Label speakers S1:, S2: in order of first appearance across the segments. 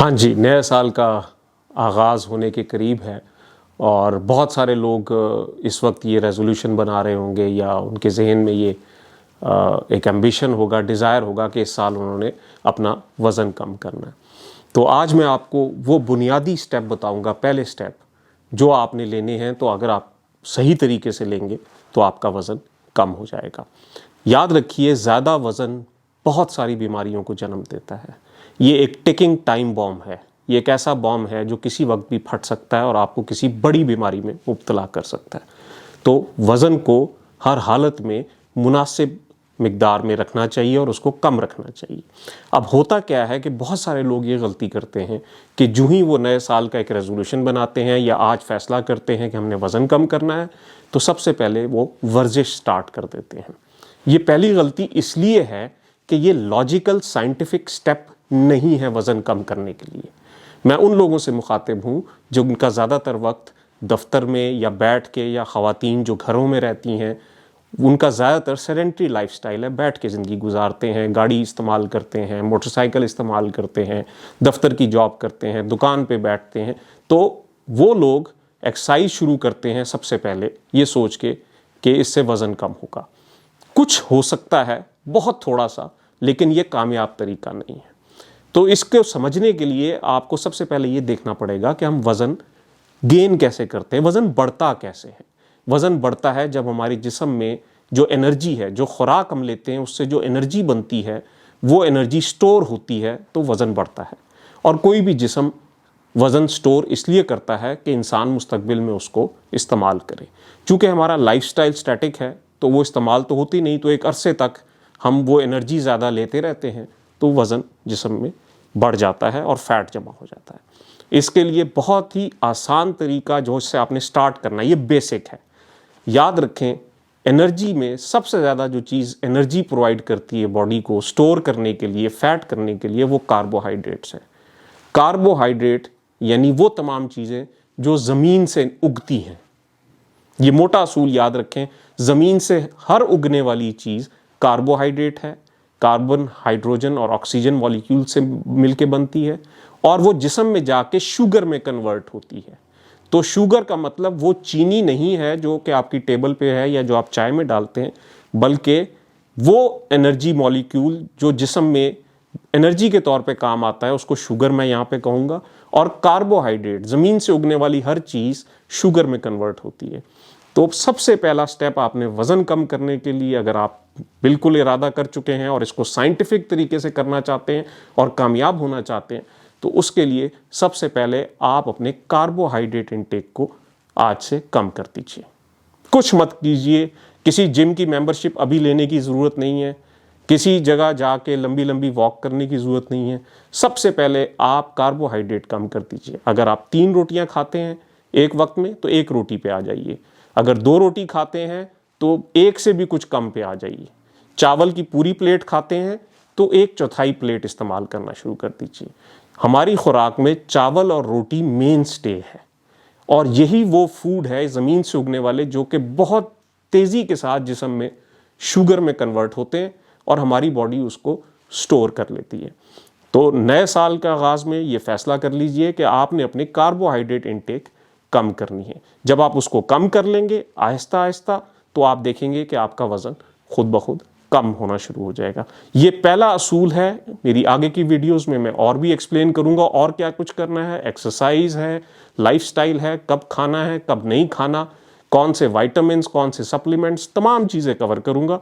S1: हाँ जी, नए साल का आगाज़ होने के करीब है और बहुत सारे लोग इस वक्त ये रेज़ोल्यूशन बना रहे होंगे या उनके ज़हन में ये एक एम्बिशन होगा, डिज़ायर होगा कि इस साल उन्होंने अपना वज़न कम करना है। तो आज मैं आपको वो बुनियादी स्टेप बताऊंगा, पहले स्टेप जो आपने लेने हैं। तो अगर आप सही तरीके से लेंगे तो आपका वज़न कम हो जाएगा। याद रखिए, ज़्यादा वज़न बहुत सारी बीमारियों को जन्म देता है। ये एक टिकिंग टाइम बॉम्ब है। ये एक ऐसा बॉम्ब है जो किसी वक्त भी फट सकता है और आपको किसी बड़ी बीमारी में मुब्तला कर सकता है। तो वज़न को हर हालत में मुनासिब मिकदार में रखना चाहिए और उसको कम रखना चाहिए। अब होता क्या है कि बहुत सारे लोग ये गलती करते हैं कि जो ही वो नए साल का एक रेजोल्यूशन बनाते हैं या आज फैसला करते हैं कि हमने वज़न कम करना है, तो सबसे पहले वो वर्जिश स्टार्ट कर देते हैं। ये पहली गलती इसलिए है कि ये लॉजिकल साइंटिफिक स्टेप नहीं है वज़न कम करने के लिए। मैं उन लोगों से मुखातिब हूँ जो उनका ज़्यादातर वक्त दफ्तर में या बैठ के, या ख़वातीन जो घरों में रहती हैं उनका ज़्यादातर सेडेंट्री लाइफस्टाइल है, बैठ के ज़िंदगी गुजारते हैं, गाड़ी इस्तेमाल करते हैं, मोटरसाइकिल इस्तेमाल करते हैं, दफ्तर की जॉब करते हैं, दुकान पे बैठते हैं। तो वो लोग एक्सरसाइज शुरू करते हैं सबसे पहले ये सोच के कि इससे वज़न कम होगा। कुछ हो सकता है, बहुत थोड़ा सा, लेकिन ये कामयाब तरीका नहीं है। तो इसको समझने के लिए आपको सबसे पहले ये देखना पड़ेगा कि हम वज़न गेन कैसे करते हैं, वज़न बढ़ता कैसे है। वज़न बढ़ता है जब हमारे जिस्म में जो एनर्जी है, जो खुराक हम लेते हैं उससे जो एनर्जी बनती है, वो एनर्जी स्टोर होती है, तो वज़न बढ़ता है। और कोई भी जिस्म वज़न स्टोर इसलिए करता है कि इंसान मुस्तकबिल में उसको इस्तेमाल करे। चूँकि हमारा लाइफस्टाइल स्टैटिक है तो वो इस्तेमाल तो होती नहीं, तो एक अरसे तक हम वो एनर्जी ज़्यादा लेते रहते हैं, तो वज़न जिस्म में बढ़ जाता है और फैट जमा हो जाता है। इसके लिए बहुत ही आसान तरीका जो इससे आपने स्टार्ट करना है, ये बेसिक है। याद रखें, एनर्जी में सबसे ज़्यादा जो चीज़ एनर्जी प्रोवाइड करती है बॉडी को स्टोर करने के लिए, फैट करने के लिए, वो कार्बोहाइड्रेट्स हैं। कार्बोहाइड्रेट यानी वो तमाम चीज़ें जो ज़मीन से उगती हैं। ये मोटा असूल याद रखें, ज़मीन से हर उगने वाली चीज़ कार्बोहाइड्रेट है। कार्बन, हाइड्रोजन और ऑक्सीजन मॉलिक्यूल से मिलके बनती है और वो जिस्म में जाके शुगर में कन्वर्ट होती है। तो शुगर का मतलब वो चीनी नहीं है जो कि आपकी टेबल पे है या जो आप चाय में डालते हैं, बल्कि वो एनर्जी मॉलिक्यूल जो जिस्म में एनर्जी के तौर पे काम आता है, उसको शुगर मैं यहाँ पे कहूँगा। और कार्बोहाइड्रेट, ज़मीन से उगने वाली हर चीज़ शुगर में कन्वर्ट होती है। तो सबसे पहला स्टेप आपने वज़न कम करने के लिए, अगर आप बिल्कुल इरादा कर चुके हैं और इसको साइंटिफिक तरीके से करना चाहते हैं और कामयाब होना चाहते हैं, तो उसके लिए सबसे पहले आप अपने कार्बोहाइड्रेट इंटेक को आज से कम कर दीजिए। कुछ मत कीजिए, किसी जिम की मेंबरशिप अभी लेने की ज़रूरत नहीं है, किसी जगह जाके लंबी लंबी वॉक करने की ज़रूरत नहीं है। सबसे पहले आप कार्बोहाइड्रेट कम कर दीजिए। अगर आप 3 रोटियां खाते हैं एक वक्त में, तो 1 रोटी पे आ जाइए। अगर 2 रोटी खाते हैं तो 1 से भी कुछ कम पे आ जाइए। चावल की पूरी प्लेट खाते हैं तो 1/4 प्लेट इस्तेमाल करना शुरू कर दीजिए। हमारी खुराक में चावल और रोटी मेन स्टे है और यही वो फूड है ज़मीन से उगने वाले जो कि बहुत तेज़ी के साथ जिस्म में शुगर में कन्वर्ट होते हैं और हमारी बॉडी उसको स्टोर कर लेती है। तो नए साल का आगाज़ में ये फ़ैसला कर लीजिए कि आपने अपने कार्बोहाइड्रेट इंटेक कम करनी है। जब आप उसको कम कर लेंगे आहिस्ता आहिस्ता, तो आप देखेंगे कि आपका वज़न खुद ब खुद कम होना शुरू हो जाएगा। ये पहला असूल है। मेरी आगे की वीडियोस में मैं और भी एक्सप्लेन करूंगा और क्या कुछ करना है। एक्सरसाइज है, लाइफस्टाइल है, कब खाना है, कब नहीं खाना, कौन से विटामिन्स, कौन से सप्लीमेंट्स, तमाम चीज़ें कवर करूंगा।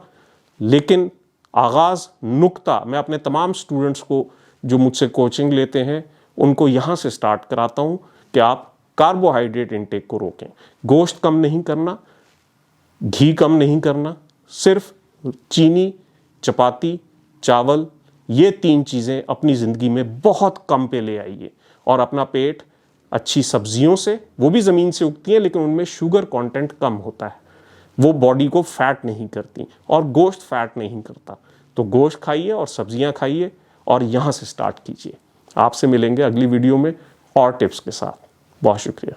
S1: लेकिन आगाज़ नुक्ता मैं अपने तमाम स्टूडेंट्स को जो मुझसे कोचिंग लेते हैं उनको यहाँ से स्टार्ट कराता हूँ कि आप कार्बोहाइड्रेट इंटेक को रोकें। गोश्त कम नहीं करना, घी कम नहीं करना, सिर्फ चीनी, चपाती, चावल, ये 3 चीज़ें अपनी ज़िंदगी में बहुत कम पे ले आइए और अपना पेट अच्छी सब्जियों से, वो भी ज़मीन से उगती हैं लेकिन उनमें शुगर कंटेंट कम होता है, वो बॉडी को फैट नहीं करती और गोश्त फैट नहीं करता। तो गोश्त खाइए और सब्जियां खाइए और यहाँ से स्टार्ट कीजिए। आपसे मिलेंगे अगली वीडियो में और टिप्स के साथ। बहुत शुक्रिया।